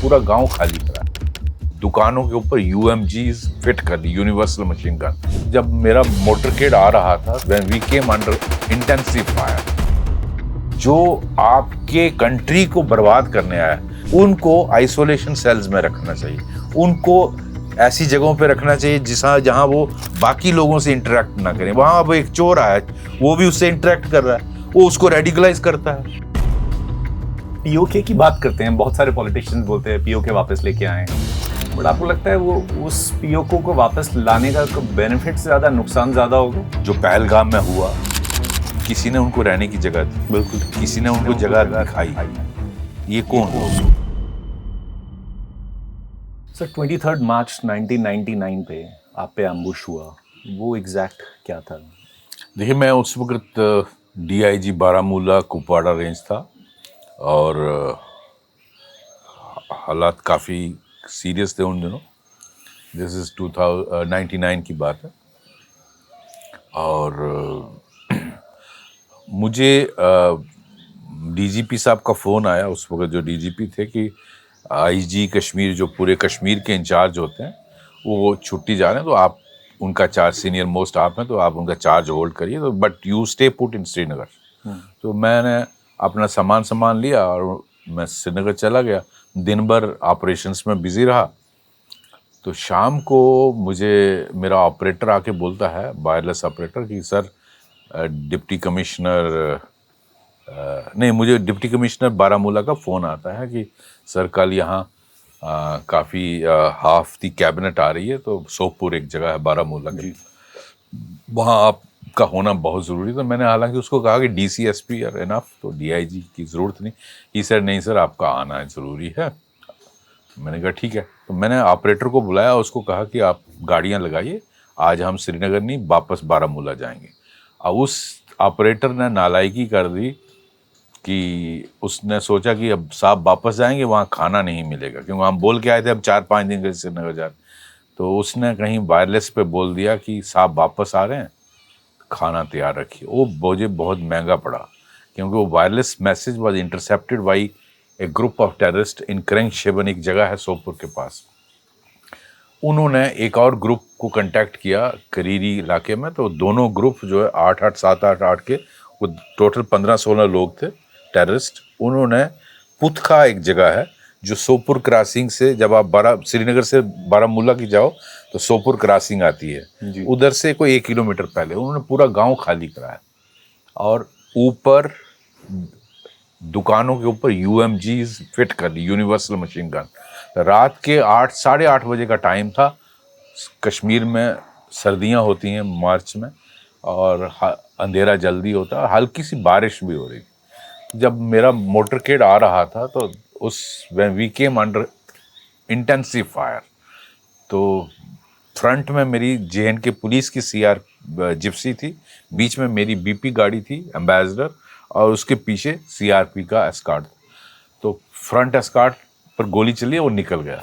पूरा गांव खाली करा, दुकानों के ऊपर यूएमजीज फिट कर दी, यूनिवर्सल मशीन गन। जब मेरा मोटरकेड आ रहा था, when we came under intensive fire, जो आपके कंट्री को बर्बाद करने आया उनको आइसोलेशन सेल्स में रखना चाहिए, उनको ऐसी जगहों पे रखना चाहिए जहां वो बाकी लोगों से इंटरेक्ट ना करें। वहां अब एक चोर आया, वो भी उससे इंटरेक्ट कर रहा है, वो उसको रेडिकलाइज करता है। पीओके की बात करते हैं, बहुत सारे पॉलिटिशियंस बोलते हैं पीओके वापस लेके आए, बट आपको लगता है वो उस पीओके को वापस लाने का बेनिफिट से ज्यादा नुकसान ज्यादा होगा? जो पहलगाम में हुआ, किसी ने उनको रहने की जगह दी, बिल्कुल, किसी ने उनको जगह दिखाई, ये कौन लोग? सर 23 मार्च 1999 पे आप पे एम्बुश हुआ, वो एग्जैक्ट क्या था? देखिए, मैं उस वक्त डीआईजी बारामूला कुपवाड़ा रेंज था और हालात काफ़ी सीरियस थे उन दिनों। दिस इज़ 2099 की बात है। और मुझे डीजीपी साहब का फ़ोन आया उस वक्त, जो डीजीपी थे, कि आईजी कश्मीर, जो पूरे कश्मीर के इंचार्ज होते हैं, वो छुट्टी जा रहे हैं, तो आप उनका चार्ज, सीनियर मोस्ट आप हैं, तो आप उनका चार्ज होल्ड करिए, तो but you stay put in Srinagar. तो मैंने अपना सामान लिया और मैं श्रीनगर चला गया। दिन भर ऑपरेशंस में बिजी रहा। तो शाम को मुझे मेरा ऑपरेटर आके बोलता है, वायरलेस ऑपरेटर, कि सर डिप्टी कमिश्नर नहीं, मुझे डिप्टी कमिश्नर बारामूला का फ़ोन आता है कि सर कल यहाँ काफ़ी हाफ दी कैबिनेट आ रही है, तो सोपुर एक जगह है बारामूला की, वहाँ आपका होना बहुत ज़रूरी। तो मैंने हालांकि उसको कहा कि डीसीएसपी आर इनफ, तो डीआईजी की ज़रूरत नहीं। ये सर नहीं सर, आपका आना ज़रूरी है। मैंने कहा ठीक है। तो मैंने ऑपरेटर को बुलाया, उसको कहा कि आप गाड़ियाँ लगाइए, आज हम श्रीनगर नहीं वापस बारामूला जाएंगे। और उस ऑपरेटर ने नालायकी कर दी कि उसने सोचा कि अब साहब वापस जाएंगे, वहाँ खाना नहीं मिलेगा, क्योंकि हम बोल के आए थे अब 4-5 दिन के श्रीनगर जा रहे। तो उसने कहीं वायरलेस पे बोल दिया कि साहब वापस आ रहे हैं, खाना तैयार रखिए। वो मुझे बहुत महंगा पड़ा, क्योंकि वो wireless message was intercepted by a group of terrorist in क्रैंक शेबन, एक जगह है सोपुर के पास। उन्होंने एक और ग्रुप को कांटेक्ट किया करीरी इलाके में, तो दोनों ग्रुप जो है 8-8, 7-8 के, वो टोटल 15-16 लोग थे टेररिस्ट। उन्होंने पुतखा एक जगह है जो सोपुर क्रॉसिंग से, जब आप श्रीनगर से बारामूला की जाओ तो सोपुर क्रॉसिंग आती है, उधर से कोई 1 किलोमीटर पहले उन्होंने पूरा गांव खाली कराया और ऊपर दुकानों के ऊपर यूएमजीज फिट कर दी, यूनिवर्सल मशीन गन। रात के 8, 8:30 बजे का टाइम था। कश्मीर में सर्दियां होती हैं मार्च में, और अंधेरा जल्दी होता है, हल्की सी बारिश भी हो रही। जब मेरा मोटरकेड आ रहा था, तो when we came under intensive fire, तो फ्रंट में मेरी जेएनके पुलिस की सीआर जिप्सी थी, बीच में मेरी बीपी गाड़ी थी एम्बेसडर, और उसके पीछे सीआरपी का एस्कॉर्ट। तो फ्रंट एस्कॉर्ट पर गोली चली, वो निकल गया,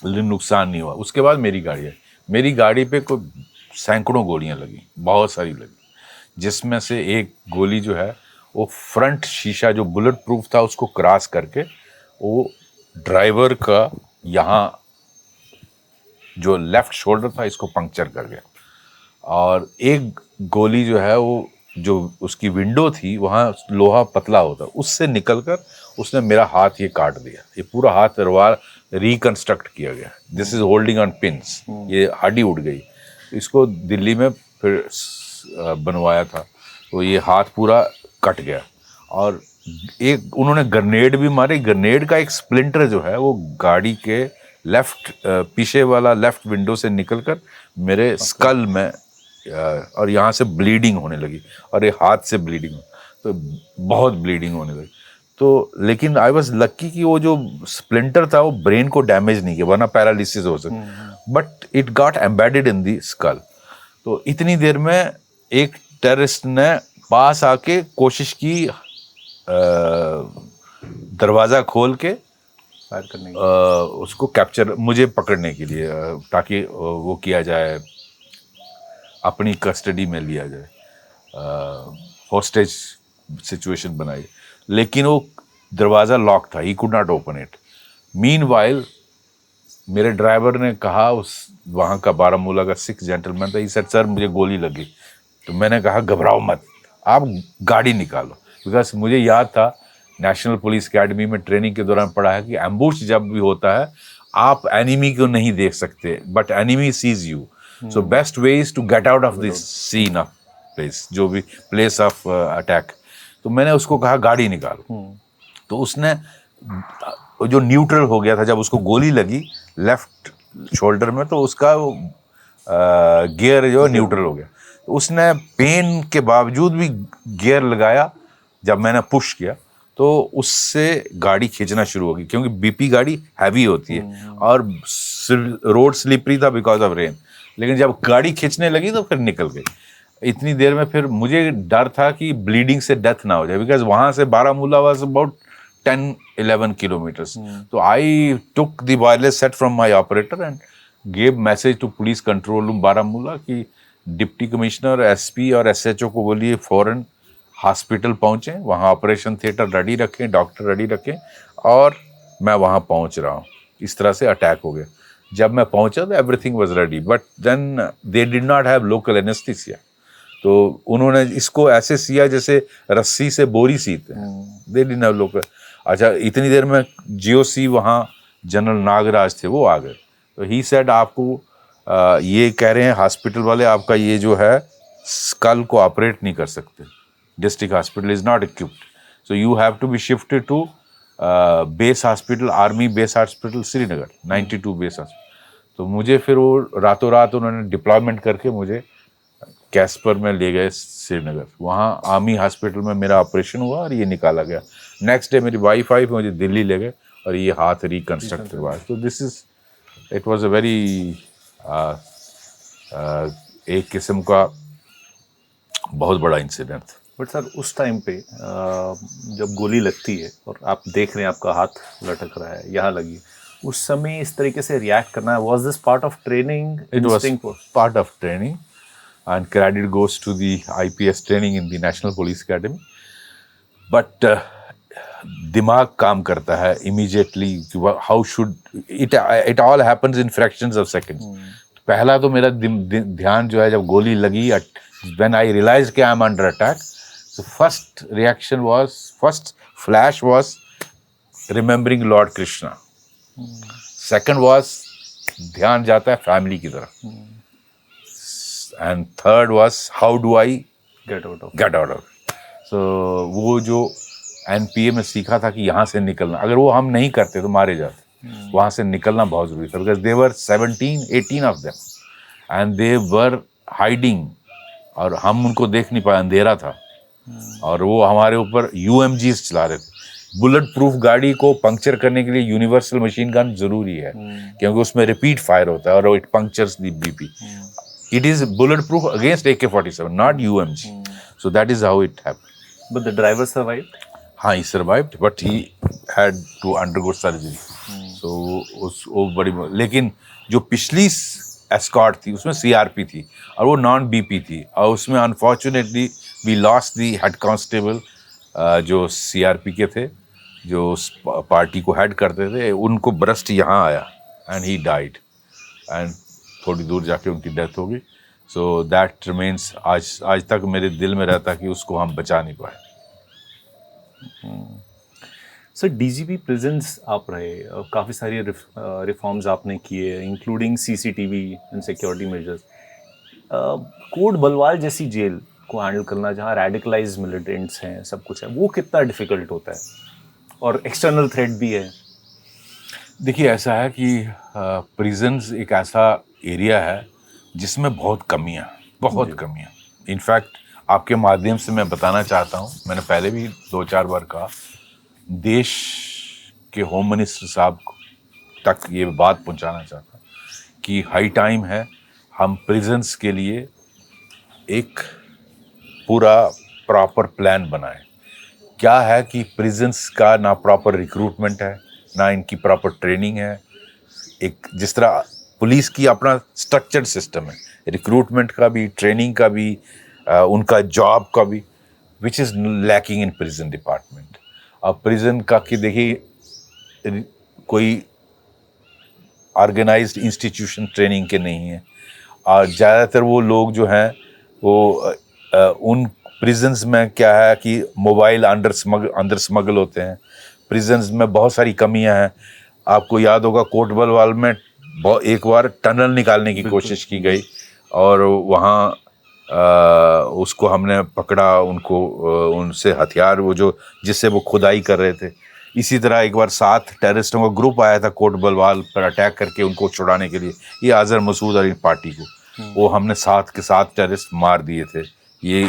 लेकिन नुकसान नहीं हुआ। उसके बाद मेरी गाड़ी पे कोई सैकड़ों गोलियां लगी, बहुत सारी लगी, जिसमें से एक गोली जो है वो फ्रंट शीशा जो बुलेट प्रूफ था उसको क्रॉस करके वो ड्राइवर का यहाँ जो लेफ्ट शोल्डर था इसको पंक्चर कर गया। और एक गोली जो है वो, जो उसकी विंडो थी वहाँ लोहा पतला होता, उससे निकलकर उसने मेरा हाथ ये काट दिया। ये पूरा हाथ रिकंस्ट्रक्ट किया गया। This is holding on pins, ये हड्डी उड़ गई। इसको दिल्ली में फिर बनवाया था, तो ये हाथ पूरा कट गया। और एक उन्होंने ग्रेनेड भी मारे। ग्रेनेड का एक स्प्लिंटर जो है वो गाड़ी के लेफ्ट पीछे वाला लेफ्ट विंडो से निकलकर मेरे स्कल में, और यहाँ से ब्लीडिंग होने लगी, और ये हाथ से ब्लीडिंग, तो बहुत ब्लीडिंग होने लगी। तो लेकिन आई वाज लकी कि वो जो स्प्लिंटर था वो ब्रेन को डैमेज नहीं किया, वरना पैरालिसिस हो सकता, but it got embedded in the skull. तो इतनी देर में एक टेररिस्ट ने पास आके कोशिश की दरवाज़ा खोल के फायर करने की, उसको कैप्चर, मुझे पकड़ने के लिए, ताकि वो किया जाए, अपनी कस्टडी में लिया जाए, हॉस्टेज सिचुएशन बनाई। लेकिन वो दरवाज़ा लॉक था, he could not open it. Meanwhile मेरे ड्राइवर ने कहा, उस वहाँ का बारामूला का सिख जेंटलमैन था, ही सेड सर मुझे गोली लगी। तो मैंने कहा घबराओ मत, आप गाड़ी निकालो। बिकॉज मुझे याद था नेशनल पुलिस अकेडमी में ट्रेनिंग के दौरान पढ़ा है कि एम्बुश जब भी होता है आप एनिमी को नहीं देख सकते, but enemy sees you. So best way is to get out of this scene of place, जो भी प्लेस ऑफ अटैक। तो मैंने उसको कहा गाड़ी निकालो। तो उसने जो न्यूट्रल हो गया था जब उसको गोली लगी लेफ्ट शोल्डर में, तो उसका गियर जो न्यूट्रल हो गया। तो उसने पेन के बावजूद भी गियर लगाया। जब मैंने पुश किया तो उससे गाड़ी खींचना शुरू हो गई, क्योंकि बीपी गाड़ी हैवी होती है और रोड स्लिपरी था बिकॉज ऑफ रेन। लेकिन जब गाड़ी खींचने लगी तो फिर निकल गई। इतनी देर में फिर मुझे डर था कि ब्लीडिंग से डेथ ना हो जाए, बिकॉज वहां से Baramulla was about 10-11 kilometers. So I took the wireless set from my operator and gave message to police control room Baramulla कि डिप्टी कमिश्नर, एसपी और एसएचओ को बोलिए फौरन हॉस्पिटल पहुंचे, वहाँ ऑपरेशन थिएटर रेडी रखें, डॉक्टर रेडी रखें, और मैं वहाँ पहुँच रहा हूँ। इस तरह से अटैक हो गया। जब मैं पहुँचा तो everything was ready, but then they did not have local anaesthesia. तो उन्होंने इसको ऐसे सिया जैसे रस्सी से बोरी सीते हैं। दे डिड नॉट हैव लोकल। अच्छा, इतनी देर में जीओसी वहाँ जनरल नागराज थे, वो आ गए। तो ही सेड आपको ये कह रहे हैं हॉस्पिटल वाले, आपका ये जो है स्कल को ऑपरेट नहीं कर सकते, district hospital is not equipped, so you have to be shifted to base hospital, army base hospital Srinagar, 92 base hospital. तो मुझे फिर वो रातों रात उन्होंने डिप्लॉयमेंट करके मुझे कैस्पर में ले गए श्रीनगर। वहाँ आर्मी हॉस्पिटल में मेरा ऑपरेशन हुआ और ये निकाला गया। नेक्स्ट डे मेरी वाइफ आई, मुझे दिल्ली ले गए और ये हाथ रिकन्स्ट्रक्ट हुआ। तो this is it was a very एक किस्म का बहुत बड़ा इंसिडेंट। बट सर उस टाइम पे जब गोली लगती है और आप देख रहे हैं आपका हाथ लटक रहा है, यहाँ लगी, उस समय इस तरीके से रिएक्ट करना, was this part of training? It was part of training and credit goes to the IPS training in the National Police Academy. But दिमाग काम करता है immediately, how should it all happens in fractions of seconds. पहला तो मेरा ध्यान जो है जब गोली लगी, when I realized कि I'm under attack, so first reaction was, first flash was remembering Lord Krishna. Second was ध्यान जाता है फैमिली की तरफ, and third was how do I get out of it. So वो जो NPA में सीखा था कि यहाँ से निकलना, अगर वो हम नहीं करते तो मारे जाते। वहाँ से निकलना बहुत जरूरी था, because they were 17-18 of them and they were hiding, और हम उनको देख नहीं पाए, अंधेरा था, और वो हमारे ऊपर UMGs चला रहे थे। बुलेट प्रूफ गाड़ी को पंक्चर करने के लिए यूनिवर्सल मशीन गन जरूरी है, क्योंकि उसमें रिपीट फायर होता है और it punctures the BP. It is bulletproof against AK-47, not UMG. So that is how it happened. But the driver survived? हाँ, he survived, but he had to undergo surgery. So वो बड़ी, लेकिन जो पिछली escort थी उसमें CRP थी और वो नॉन BP थी, और उसमें unfortunately we lost the head constable जो CRP के थे, जो पार्टी को हेड करते थे, उनको ब्रस्ट यहाँ आया एंड ही डाइड, एंड थोड़ी दूर जाके उनकी डेथ हो गई। सो दैट रिमेन्स, आज तक मेरे दिल में रहता कि उसको हम बचा नहीं पाए। सर DGP प्रिजन्स आप रहे, काफ़ी सारी रिफॉर्म्स आपने किए, including CCTV and security measures. Kot Balwal जैसी जेल को हैंडल करना, जहाँ रेडिकलाइज मिलिटेंट्स हैं, सब कुछ है, वो कितना डिफ़िकल्ट होता है, और एक्सटर्नल थ्रेट भी है? देखिए, ऐसा है कि प्रिजन्स एक ऐसा एरिया है जिसमें बहुत कमियां इनफैक्ट आपके माध्यम से मैं बताना चाहता हूं, मैंने पहले भी 2-4 बार कहा, देश के होम मिनिस्टर साहब तक ये बात पहुंचाना चाहता हूं कि हाई टाइम है हम प्रिजन्स के लिए एक पूरा प्रॉपर प्लान बनाएं। क्या है कि प्रिजन्स का ना प्रॉपर रिक्रूटमेंट है, ना इनकी प्रॉपर ट्रेनिंग है। एक जिस तरह पुलिस की अपना स्ट्रक्चर्ड सिस्टम है, रिक्रूटमेंट का भी, ट्रेनिंग का भी, उनका जॉब का भी, which is lacking in prison department. अब प्रिजन का कि देखिए कोई ऑर्गेनाइज्ड इंस्टीट्यूशन ट्रेनिंग के नहीं हैं, और ज़्यादातर वो लोग जो हैं वो उन प्रिजन्स में क्या है कि मोबाइल अंदर स्मगल होते हैं। प्रिजन्स में बहुत सारी कमियां हैं। आपको याद होगा कोट बलवाल में एक बार टनल निकालने की कोशिश की गई और वहाँ उसको हमने पकड़ा, उनको उनसे हथियार वो जो जिससे वो खुदाई कर रहे थे। इसी तरह एक बार 7 टेररिस्टों का ग्रुप आया था कोट बलवाल पर अटैक करके उनको छुड़ाने के लिए, ये अजहर मसूद और इन पार्टी को, वो हमने 7 के 7 टेररिस्ट मार दिए थे। ये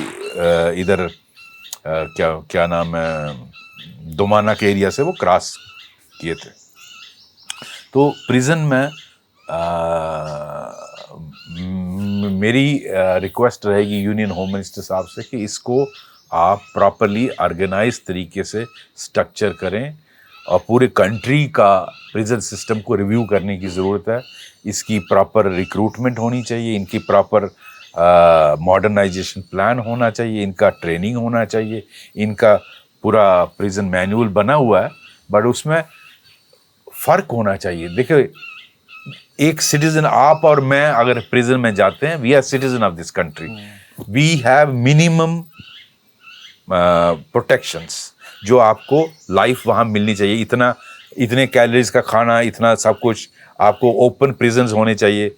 इधर क्या नाम है, दोमाना के एरिया से वो क्रॉस किए थे। तो प्रिजन में मेरी रिक्वेस्ट रहेगी यूनियन होम मिनिस्टर साहब से कि इसको आप प्रॉपरली ऑर्गेनाइज तरीके से स्ट्रक्चर करें और पूरे कंट्री का प्रिजन सिस्टम को रिव्यू करने की ज़रूरत है। इसकी प्रॉपर रिक्रूटमेंट होनी चाहिए, इनकी प्रॉपर मॉडर्नाइजेशन प्लान होना चाहिए, इनका ट्रेनिंग होना चाहिए, इनका पूरा प्रिजन मैनुअल बना हुआ है, बट उसमें फ़र्क होना चाहिए। देखिए, एक सिटीजन आप और मैं अगर प्रिजन में जाते हैं, we are citizen of this country, we have minimum protections जो आपको लाइफ वहाँ मिलनी चाहिए। इतने कैलोरीज का खाना, इतना सब कुछ आपको, ओपन प्रिजन्स होने चाहिए,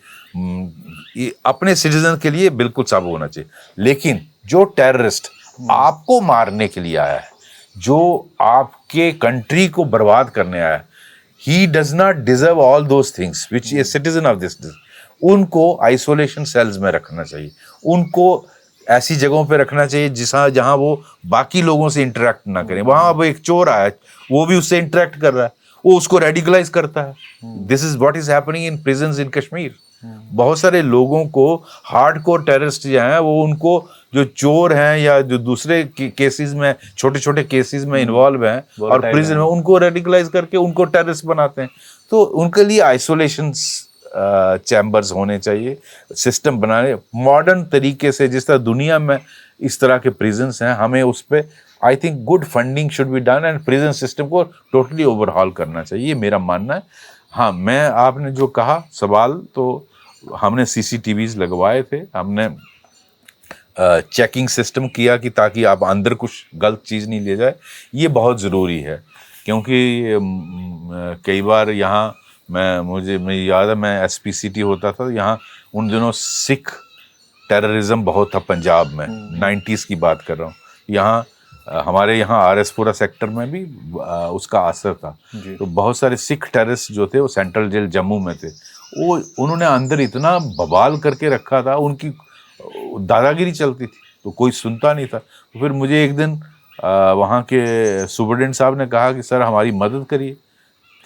ये अपने सिटीजन के लिए बिल्कुल सब होना चाहिए। लेकिन जो टेररिस्ट आपको मारने के लिए आया है, जो आपके कंट्री को बर्बाद करने आया है, he does not deserve all those things which a citizen of this does. उनको आइसोलेशन सेल्स में रखना चाहिए, उनको ऐसी जगहों पे रखना चाहिए जहां वो बाकी लोगों से इंटरेक्ट ना करें। वहां अब एक चोर आया, वो भी उससे इंटरेक्ट कर रहा है, वो उसको रेडिकलाइज करता है। This is what is happening in prisons in Kashmir. बहुत सारे लोगों को हार्डकोर टेररिस्ट जो हैं वो उनको जो चोर हैं या जो दूसरे केसेस में छोटे छोटे केसेस में इन्वॉल्व हैं और प्रिजन में, उनको रेडिकलाइज करके उनको टेररिस्ट बनाते हैं। तो उनके लिए आइसोलेशन चैम्बर्स होने चाहिए, सिस्टम बनाने मॉडर्न तरीके से, जिस तरह दुनिया में इस तरह के प्रिजन्स हैं। हमें उस पर I think good funding should be done and prison system को टोटली ओवरहॉल करना चाहिए, ये मेरा मानना है। हाँ, मैं आपने जो कहा सवाल, तो हमने CCTVs लगवाए थे, हमने चेकिंग सिस्टम किया कि ताकि आप अंदर कुछ गलत चीज़ नहीं ले जाए। ये बहुत ज़रूरी है क्योंकि कई बार यहाँ मुझे याद है, मैं SPCT होता था, यहाँ उन दिनों सिख टेररिज्म बहुत था पंजाब में, 90s की बात कर रहा हूँ। यहाँ हमारे यहाँ RS-पुरा सेक्टर में भी उसका असर था। तो बहुत सारे सिख टेररिस्ट जो थे वो सेंट्रल जेल जम्मू में थे, वो उन्होंने अंदर इतना बवाल करके रखा था, उनकी दादागिरी चलती थी, तो कोई सुनता नहीं था। तो फिर मुझे एक दिन वहाँ के सुपरडेंट साहब ने कहा कि सर हमारी मदद करिए,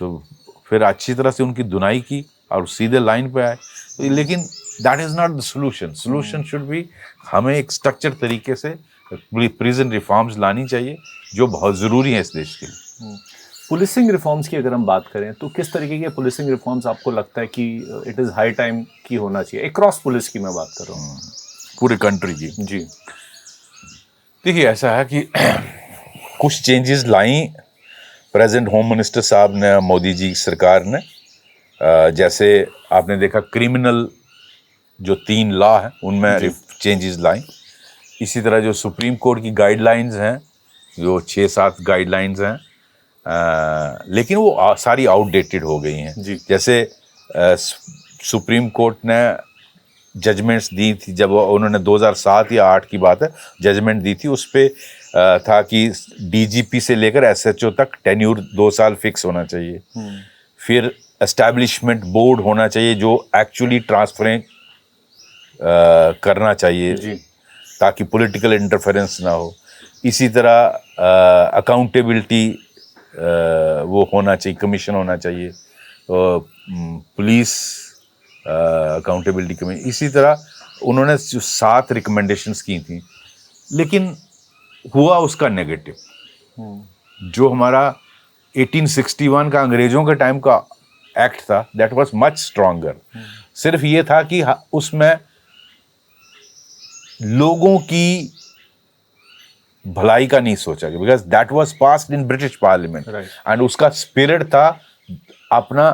तो फिर अच्छी तरह से उनकी धुनाई की और सीधे लाइन पे आए। तो लेकिन that is not the solution. Solution should be, हमें एक स्ट्रक्चर तरीके से प्रिजन रिफॉर्म्स लानी चाहिए जो बहुत ज़रूरी है इस देश के लिए। पुलिसिंग रिफॉर्म्स की अगर हम बात करें तो किस तरीके के पुलिसिंग रिफॉर्म्स आपको लगता है कि इट इज़ हाई टाइम की होना चाहिए? अक्रॉस पुलिस की मैं बात कर रहा हूँ, पूरे कंट्री की। जी देखिए, ऐसा है कि कुछ चेंजेस लाई प्रेजेंट होम मिनिस्टर साहब ने, मोदी जी सरकार ने। जैसे आपने देखा क्रिमिनल जो 3 लॉ हैं उनमें चेंजेस लाई। इसी तरह जो सुप्रीम कोर्ट की गाइडलाइंस हैं, जो 6-7 गाइडलाइंस हैं, लेकिन वो सारी आउटडेटेड हो गई हैं। जैसे सुप्रीम कोर्ट ने जजमेंट्स दी थी, जब उन्होंने 2007 या 8 की बात है, जजमेंट दी थी, उस पर था कि DGP से लेकर SHO तक टेन्यूर 2 साल फिक्स होना चाहिए। फिर एस्टैब्लिशमेंट बोर्ड होना चाहिए जो एक्चुअली ट्रांसफरेंस करना चाहिए ताकि पॉलिटिकल इंटरफेरेंस ना हो। इसी तरह अकाउंटेबिलिटी वो होना चाहिए, कमीशन होना चाहिए, पुलिस अकाउंटेबिलिटी कमीशन। इसी तरह उन्होंने जो 7 रिकमेंडेशंस की थी, लेकिन हुआ उसका नेगेटिव। जो हमारा 1861 का अंग्रेजों के टाइम का एक्ट था, दैट वाज मच स्ट्रॉन्गर। सिर्फ ये था कि उसमें लोगों की भलाई का नहीं सोचा गया, because that was passed in British parliament and उसका स्पिरिट था अपना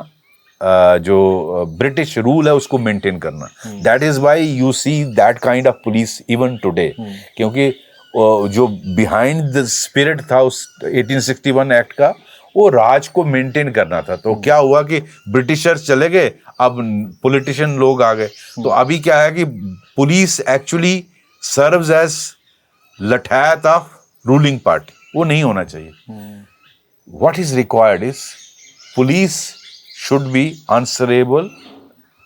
जो ब्रिटिश रूल है उसको मेंटेन करना. That is why you see that kind of police even today, क्योंकि जो बिहाइंड द स्पिरिट था उस 1861 एक्ट का, वो राज को मेंटेन करना था. तो क्या हुआ कि ब्रिटिशर्स चले गए, अब पॉलिटिशियन लोग आ गए. तो अभी क्या है कि police actually serves as lathait of ruling party. वो नहीं होना चाहिए. What is required is police should be answerable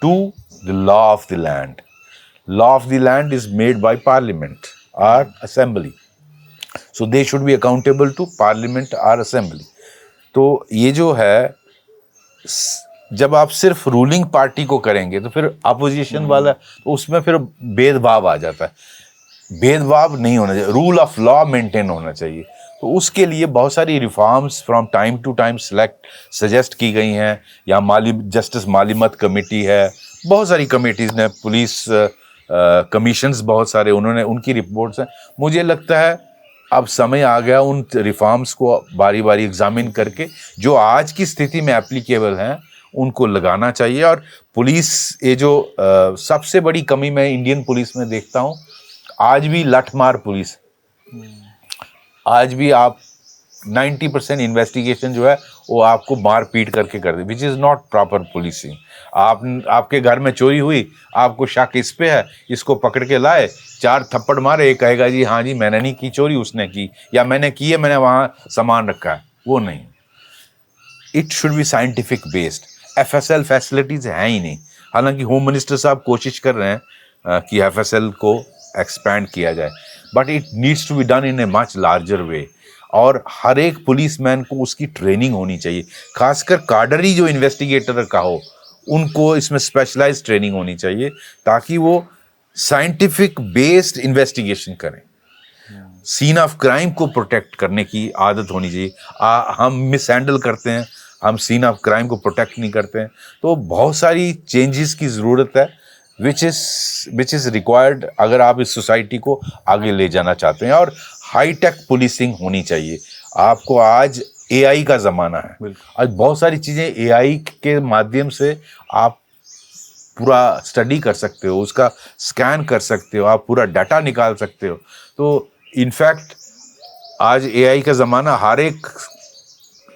to the law of the land. Law of the land is made by parliament or assembly. So they should be accountable to parliament or assembly. तो ये जो है, जब आप सिर्फ ruling party को करेंगे तो फिर अपोजिशन वाला, तो उसमें फिर भेदभाव आ जाता है. भेदभाव नहीं होना चाहिए, रूल ऑफ लॉ मेंटेन होना चाहिए. तो उसके लिए बहुत सारी reforms from time to time suggest की गई हैं. या जस्टिस मालिमत कमेटी है, बहुत सारी कमेटीज ने, पुलिस कमीशंस बहुत सारे, उन्होंने उनकी रिपोर्ट्स हैं. मुझे लगता है अब समय आ गया उन रिफॉर्म्स को बारी बारी एग्जामिन करके जो आज की स्थिति में एप्लीकेबल हैं उनको लगाना चाहिए. और पुलिस, ये जो सबसे बड़ी कमी मैं इंडियन पुलिस में देखता हूँ, आज भी लठमार पुलिस. आज भी आप 90% इन्वेस्टिगेशन जो है वो आपको मार पीट करके कर दे, which is not proper policing. आपके घर में चोरी हुई, आपको शक इस पे है, इसको पकड़ के लाए, 4 थप्पड़ मारे, एक कहेगा जी हाँ जी मैंने नहीं की चोरी, उसने की, या मैंने की है, मैंने वहाँ सामान रखा है. वो नहीं. It should be scientific based. FSL facilities हैं ही नहीं. हालांकि होम मिनिस्टर साहब कोशिश कर रहे हैं कि FSL को एक्सपैंड किया जाए, but it needs to be done in a much larger way. और हर एक पुलिसमैन को उसकी ट्रेनिंग होनी चाहिए, खासकर काडरी जो इन्वेस्टिगेटर का हो, उनको इसमें स्पेशलाइज्ड ट्रेनिंग होनी चाहिए ताकि वो साइंटिफिक बेस्ड इन्वेस्टिगेशन करें. सीन ऑफ क्राइम को प्रोटेक्ट करने की आदत होनी चाहिए. हम मिस हैंडल करते हैं, हम सीन ऑफ क्राइम को प्रोटेक्ट नहीं करते हैं. तो बहुत सारी चेंजेस की ज़रूरत है विच इज़ रिक्वायर्ड अगर आप इस सोसाइटी को आगे ले जाना चाहते हैं. और हाईटेक पुलिसिंग होनी चाहिए. आपको आज AI का ज़माना है, आज बहुत सारी चीज़ें AI के माध्यम से आप पूरा स्टडी कर सकते हो, उसका स्कैन कर सकते हो, आप पूरा डाटा निकाल सकते हो. तो इनफैक्ट आज AI का ज़माना, हर एक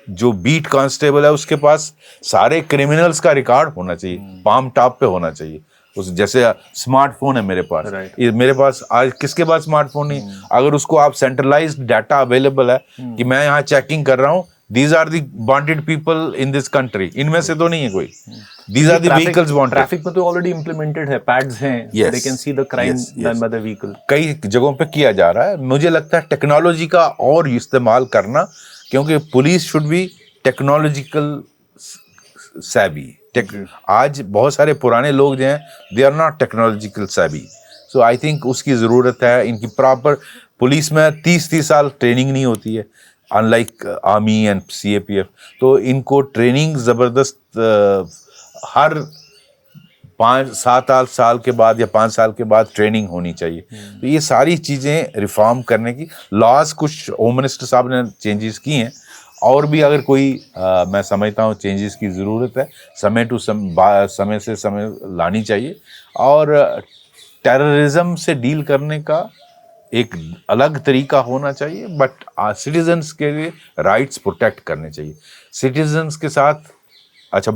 जो बीट कांस्टेबल है उसके पास सारे क्रिमिनल्स का रिकॉर्ड होना चाहिए, पाम टॉप पे होना चाहिए. उस जैसे स्मार्टफोन है मेरे पास, मेरे पास आज किसके पास स्मार्टफोन नहीं. अगर उसको आप सेंट्रलाइज्ड डाटा अवेलेबल है कि मैं यहाँ चेकिंग कर रहा हूँ, these are the wanted people in this country, इनमें से तो नहीं है कोई. These are the vehicles wanted. Traffic में तो ऑलरेडी इम्प्लीमेंटेड है, पैड्स हैं, they can see the crime done by the vehicle. कई जगहों पे किया जा रहा है. मुझे लगता है टेक्नोलॉजी का और इस्तेमाल करना, क्योंकि police should be technological savvy. आज बहुत सारे पुराने लोग जो हैं, they are not technological savvy. So I think उसकी ज़रूरत है. इनकी प्रॉपर पुलिस में 30 साल ट्रेनिंग नहीं होती है, अनलाइक आर्मी एंड CAPF. तो इनको ट्रेनिंग ज़बरदस्त हर 5-7 साल के बाद या 5 साल के बाद ट्रेनिंग होनी चाहिए. तो ये सारी चीज़ें रिफॉर्म करने की, लॉज कुछ होम मिनिस्टर साहब ने चेंजेस की हैं, और भी अगर कोई मैं समझता हूँ चेंजेस की ज़रूरत है, समय से समय लानी चाहिए. और टेररिज्म से डील करने का एक अलग तरीका होना चाहिए, बट सिटीजन्स के लिए राइट्स प्रोटेक्ट करने चाहिए. सिटीजन्स के साथ, अच्छा,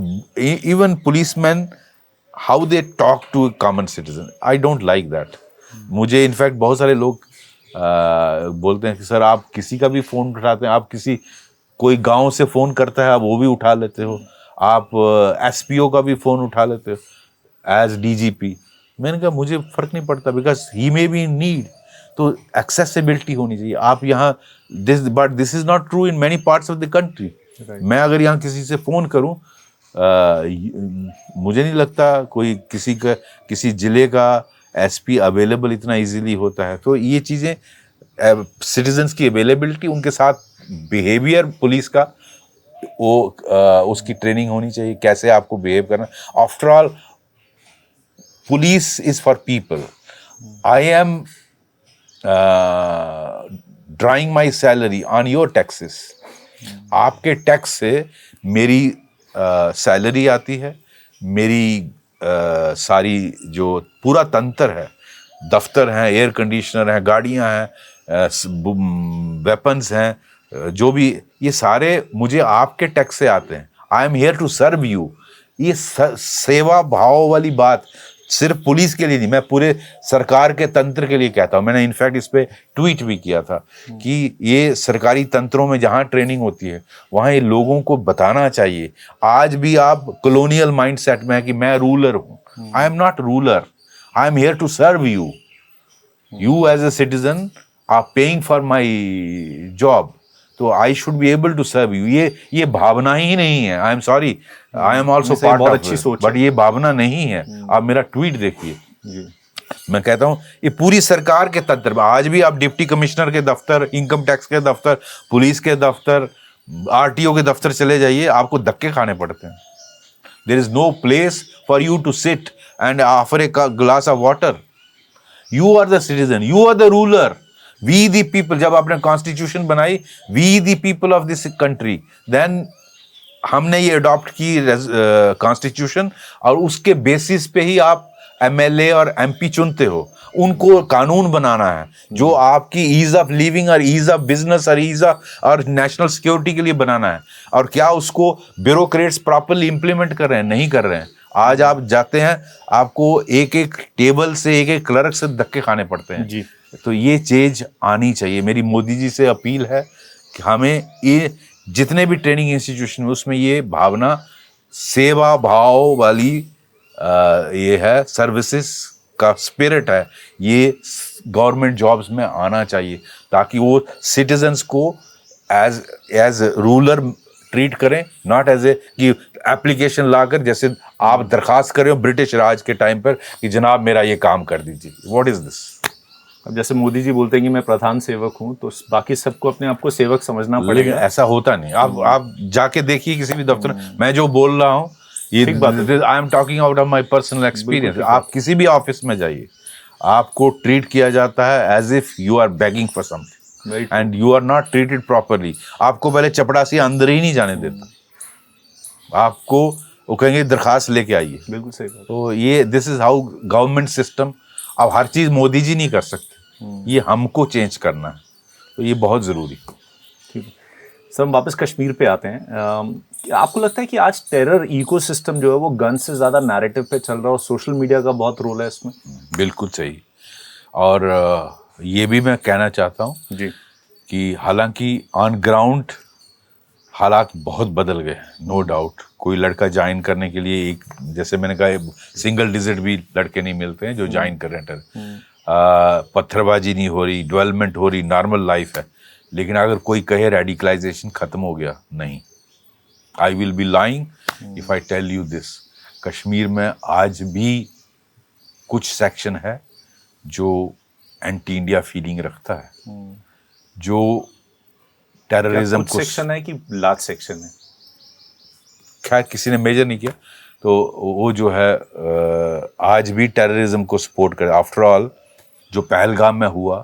even policeman, how they talk to common citizen, I don't like that. मुझे इनफैक्ट बहुत सारे लोग बोलते हैं कि सर आप किसी का भी फ़ोन उठाते हैं, आप कोई गांव से फ़ोन करता है आप वो भी उठा लेते हो, आप SPO का भी फ़ोन उठा लेते हो एज DGP. मैंने कहा मुझे फ़र्क नहीं पड़ता, because he may be in need. तो एक्सेसिबिलिटी होनी चाहिए. आप यहाँ but this is not true in many parts of the country. मैं अगर यहाँ किसी से फ़ोन करूँ, मुझे नहीं लगता कोई किसी ज़िले का SP अवेलेबल इतना इजीली होता है. तो ये चीज़ें, सिटीजन्स की अवेलेबिलिटी, उनके साथ बिहेवियर पुलिस का, वो उसकी ट्रेनिंग होनी चाहिए, कैसे आपको बिहेव करना. After all police is for people. I am drawing my salary on your taxes. आपके टैक्स से मेरी सैलरी आती है, मेरी सारी जो पूरा तंत्र है, दफ्तर हैं, एयर कंडीशनर हैं, गाड़ियां हैं, वेपन्स हैं, जो भी, ये सारे मुझे आपके टैक्स से आते हैं। I am here to serve you. ये सेवा भाव वाली बात सिर्फ पुलिस के लिए नहीं, मैं पूरे सरकार के तंत्र के लिए कहता हूँ। मैंने इनफैक्ट इस पे ट्वीट भी किया था कि ये सरकारी तंत्रों में जहाँ ट्रेनिंग होती है वहाँ ये लोगों को बताना चाहिए। आज भी आप कॉलोनियल माइंडसेट में है कि मैं रूलर हूँ। I am not ruler, I am here to serve you. You as a citizen are paying for my job, तो I should be able to serve you. ये भावना ही नहीं है। I am sorry, I am also part बहुत of अच्छी सोच but ये भावना नहीं है। आप मेरा ट्वीट देखिए, मैं कहता हूं ये पूरी सरकार के तंत्र में आज भी आप डिप्टी कमिश्नर के दफ्तर, इनकम टैक्स के दफ्तर, पुलिस के दफ्तर, आरटीओ के दफ्तर चले जाइए, आपको धक्के खाने पड़ते हैं। There is no place for you to sit and offer a glass of water. You are the citizen, you are the ruler, we the people. जब आपने कॉन्स्टिट्यूशन बनाई, we the people of this country, then हमने ये adopt की constitution, और उसके basis पे ही आप एमएलए और एमपी चुनते हो। उनको कानून बनाना है जो आपकी ईज ऑफ लिविंग और ईज ऑफ बिजनेस और ईज ऑफ और नेशनल सिक्योरिटी के लिए बनाना है। और क्या उसको ब्यूरोक्रेट्स प्रॉपरली इंप्लीमेंट कर रहे हैं? नहीं कर रहे हैं। आज आप जाते हैं, आपको एक एक टेबल से, एक एक क्लर्क से धक्के खाने पड़ते हैं जी। तो ये चेंज आनी चाहिए। मेरी मोदी जी से अपील है कि हमें ये जितने भी ट्रेनिंग इंस्टीट्यूशन में, उसमें ये भावना सेवा भाव वाली ये है, सर्विसेज का स्पिरिट है, ये गवर्नमेंट जॉब्स में आना चाहिए, ताकि वो सिटीजन्स को एज रूलर ट्रीट करें, नॉट एज ए कि एप्लीकेशन लाकर, जैसे आप दरखास्त कर रहे हो ब्रिटिश राज के टाइम पर कि जनाब मेरा ये काम कर दीजिए। What is this? अब जैसे मोदी जी बोलते हैं कि मैं प्रधान सेवक हूं, तो बाकी सबको अपने आप को सेवक समझना लेकिन पड़ेगा। ऐसा होता नहीं। आप जाके देखिए किसी भी दफ्तर में, मैं जो बोल रहा हूँ ये ठीक बात है। I am talking out of my personal experience. ठीक आप किसी भी ऑफिस में जाइए, आपको ट्रीट किया जाता है as if you are begging for something and you are not treated properly. आपको पहले चपड़ासी अंदर ही नहीं जाने देता, आपको वो कहेंगे दरखास्त लेके आइए। बिल्कुल सही बात। तो ये this is how government system. अब हर चीज मोदी जी नहीं कर सकते, ये हमको चेंज करना है, तो ये बहुत जरूरी है। ठीक है सर, हम वापस कश्मीर पे आते हैं। आपको लगता है कि आज टेरर इकोसिस्टम जो है वो गन से ज़्यादा नैरेटिव पे चल रहा है और सोशल मीडिया का बहुत रोल है इसमें? बिल्कुल सही। और ये भी मैं कहना चाहता हूँ जी कि हालांकि ऑन ग्राउंड हालात बहुत बदल गए, नो डाउट। कोई लड़का ज्वाइन करने के लिए, एक जैसे मैंने कहा, सिंगल डिजिट भी लड़के नहीं मिलते हैं जो ज्वाइन कर रहे हैं टेरर। पत्थरबाजी नहीं हो रही, डेवलपमेंट हो रही, नॉर्मल लाइफ है। लेकिन अगर कोई कहे रेडिकलाइजेशन खत्म हो गया, नहीं। I will be lying if I tell you this. Kashmir में आज भी कुछ सेक्शन है जो एंटी इंडिया फीलिंग रखता है, जो टेररिज्म को, सेक्शन है कि लार्ज सेक्शन है, खैर किसी ने मेजर नहीं किया, तो वो जो है आज भी टेररिज्म को सपोर्ट करे। आफ्टर ऑल जो पहलगाम में हुआ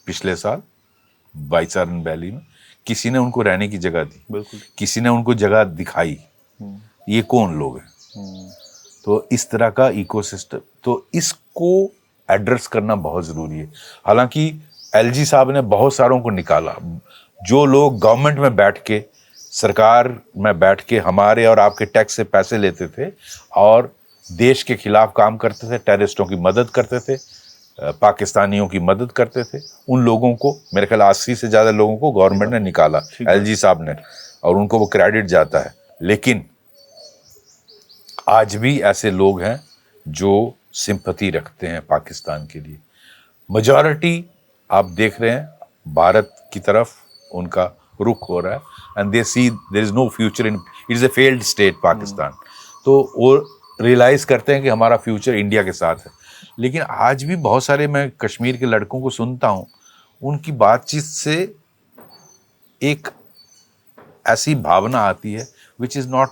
पिछले साल बाईसारन वैली में, किसी ने उनको रहने की जगह दी, बिल्कुल, किसी ने उनको जगह दिखाई। ये कौन लोग हैं? तो इस तरह का इकोसिस्टम, तो इसको एड्रेस करना बहुत ज़रूरी है। हालांकि एलजी साहब ने बहुत सारों को निकाला, जो लोग गवर्नमेंट में बैठ के, सरकार में बैठ के हमारे और आपके टैक्स से पैसे लेते थे और देश के खिलाफ काम करते थे, टेररिस्टों की मदद करते थे, पाकिस्तानियों की मदद करते थे, उन लोगों को, मेरे ख्याल 80 से ज़्यादा लोगों को गवर्नमेंट ने निकाला, एलजी साहब ने, और उनको वो क्रेडिट जाता है। लेकिन आज भी ऐसे लोग हैं जो सिंपैथी रखते हैं पाकिस्तान के लिए। मेजॉरिटी आप देख रहे हैं भारत की तरफ उनका रुख हो रहा है, and they see there is no future in, it is a failed state Pakistan. तो वो रियलाइज़ करते हैं कि हमारा फ्यूचर इंडिया के साथ है। लेकिन आज भी बहुत सारे, मैं कश्मीर के लड़कों को सुनता हूँ, उनकी बातचीत से एक ऐसी भावना आती है which is not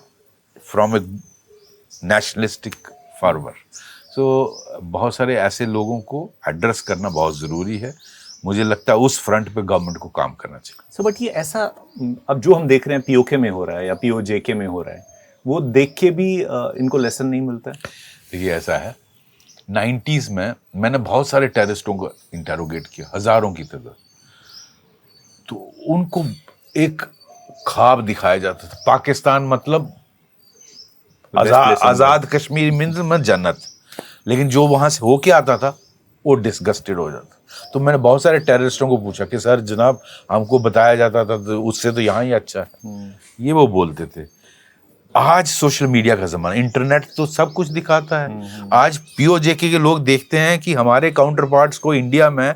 from a nationalistic fervour. So बहुत सारे ऐसे लोगों को एड्रेस करना बहुत ज़रूरी है। मुझे लगता है उस फ्रंट पे गवर्नमेंट को काम करना चाहिए। सो बट ये ऐसा अब जो हम देख रहे हैं पीओके में हो रहा है या पीओजेके में हो रहा है, वो देख के भी इनको लेसन नहीं मिलता है? देखिए ऐसा है, 90s में मैंने बहुत सारे टेररिस्टों को इंटेरोगेट किया, हजारों की तादाद। तो उनको एक ख्वाब दिखाया जाता था, पाकिस्तान मतलब आजाद कश्मीर मीन्स में जन्नत, लेकिन जो वहां से होके आता था वो डिसगस्टेड हो जाता। तो मैंने बहुत सारे टेररिस्टों को पूछा कि सर जनाब हमको बताया जाता था तो उससे तो यहाँ ही अच्छा है, ये वो बोलते थे। आज सोशल मीडिया का जमाना, इंटरनेट तो सब कुछ दिखाता है। आज पीओजेके के लोग देखते हैं कि हमारे काउंटर पार्ट्स को इंडिया में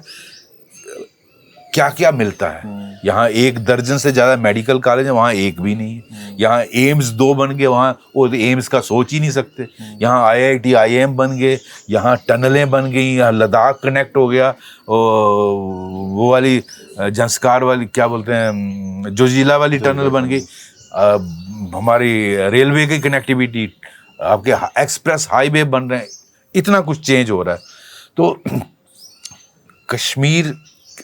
क्या क्या मिलता है। यहाँ 1 दर्जन से ज्यादा मेडिकल कॉलेज है, वहाँ एक भी नहीं है। यहाँ एम्स 2 बन गए, वहाँ वो एम्स का सोच ही नहीं सकते। यहाँ IIT IIM बन गए, यहाँ टनलें बन गई, यहाँ लद्दाख कनेक्ट हो गया, वो वाली जंस्कार वाली क्या बोलते हैं, जोजिला वाली टनल बन गई। हमारी रेलवे की कनेक्टिविटी, आपके एक्सप्रेस हाईवे बन रहे हैं, इतना कुछ चेंज हो रहा है। तो कश्मीर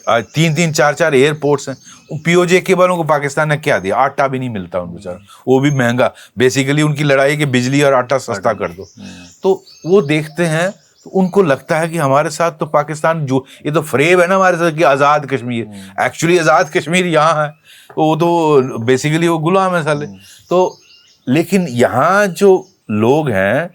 3-3 4-4 एयरपोर्ट्स हैं। पीओजेके वालों को पाकिस्तान ने क्या दिया? आटा भी नहीं मिलता उन बेचारा, वो भी महंगा। बेसिकली उनकी लड़ाई है कि बिजली और आटा सस्ता कर दो। तो वो देखते हैं तो उनको लगता है कि हमारे साथ तो पाकिस्तान, जो ये तो फ्रेब है ना हमारे साथ कि आज़ाद कश्मीर, एक्चुअली आज़ाद कश्मीर यहाँ है, वो तो बेसिकली वो गुलाम है साले। तो लेकिन यहाँ जो लोग हैं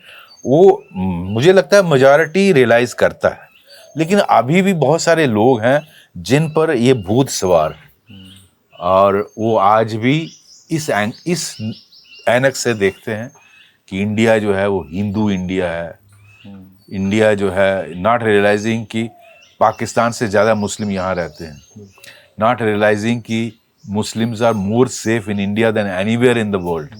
वो, मुझे लगता है मेजॉरिटी रियलाइज करता है, लेकिन अभी भी बहुत सारे लोग हैं जिन पर ये भूत सवार है, और वो आज भी इस ऐनक से देखते हैं कि इंडिया जो है वो हिंदू इंडिया है। इंडिया जो है, नॉट रियलाइजिंग कि पाकिस्तान से ज़्यादा मुस्लिम यहाँ रहते हैं, नॉट रियलाइजिंग कि Muslims are more safe in India than anywhere in the world.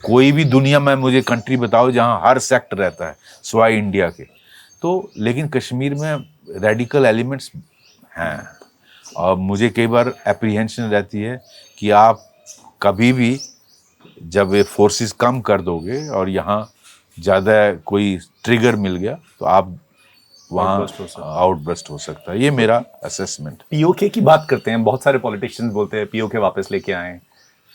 कोई भी दुनिया में मुझे कंट्री बताओ जहाँ हर सेक्ट रहता है सिवाय इंडिया के। तो लेकिन कश्मीर में रेडिकल एलिमेंट्स हैं, और मुझे कई बार एप्रीहेंशन रहती है कि आप कभी भी जब ये फोर्सेस कम कर दोगे और यहाँ ज़्यादा कोई ट्रिगर मिल गया तो आप वहाँ आउटबर्स्ट हो सकता है। ये मेरा असेसमेंट। पीओके की बात करते हैं, बहुत सारे पॉलिटिशियंस बोलते हैं पीओके वापस लेके आए,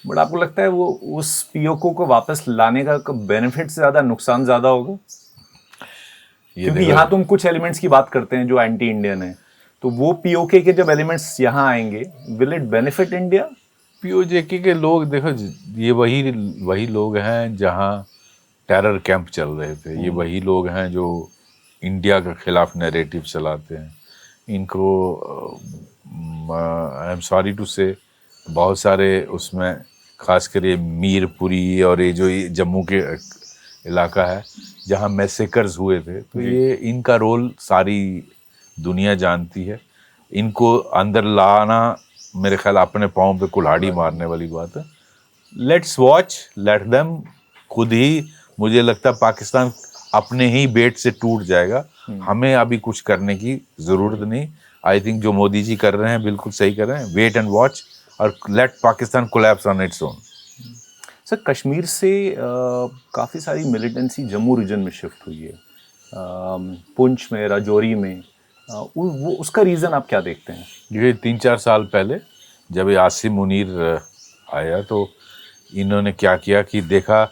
बट आपको लगता है वो उस पीओके को वापस लाने का बेनिफिट से ज़्यादा नुकसान ज़्यादा होगा? क्योंकि यहाँ तुम कुछ एलिमेंट्स की बात करते हैं जो एंटी इंडियन है, तो वो पीओके के जब एलिमेंट्स यहाँ आएंगे, will it benefit India? PoJK के लोग देखो, ये वही लोग हैं जहाँ टेरर कैंप चल रहे थे, ये वही लोग हैं जो इंडिया के खिलाफ नैरेटिव चलाते हैं। इनको आई एम सॉरी टू से बहुत सारे उसमें, खासकर ये मीरपुरी और ये जो जम्मू के इलाका है जहाँ मैसेकर्स हुए थे, तो ये इनका रोल सारी दुनिया जानती है। इनको अंदर लाना मेरे ख्याल अपने पाँव पे कुल्हाड़ी मारने वाली बात है। Let's watch, let them. खुद ही मुझे लगता है पाकिस्तान अपने ही बेट से टूट जाएगा। हमें अभी कुछ करने की ज़रूरत नहीं। आई थिंक जो मोदी जी कर रहे हैं बिल्कुल सही कर रहे हैं। वेट एंड वॉच और let Pakistan collapse on its own. Sir, Kashmir से काफ़ी सारी मिलिटेंसी जम्मू रीजन में शिफ्ट हुई है, पुंछ में, राजौरी में, वो उसका रीज़न आप क्या देखते हैं? ये 3-4 साल पहले जब ये आसिम मुनीर आया तो इन्होंने क्या किया कि देखा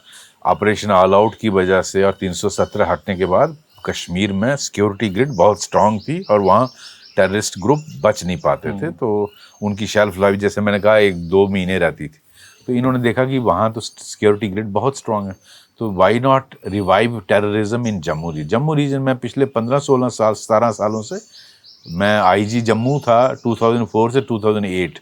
ऑपरेशन ऑल आउट की वजह से और 317 हटने के बाद कश्मीर में सिक्योरिटी ग्रिड बहुत स्ट्रांग थी और वहाँ टेररिस्ट ग्रुप बच नहीं पाते थे, तो उनकी शेल्फ लाइफ जैसे मैंने कहा 1-2 महीने रहती थी। तो इन्होंने देखा कि वहाँ तो सिक्योरिटी ग्रिड बहुत स्ट्रांग है, तो why not revive terrorism in Jammu region में। पिछले 15-16 साल 17 सालों से मैं IG जम्मू था 2004 से 2008।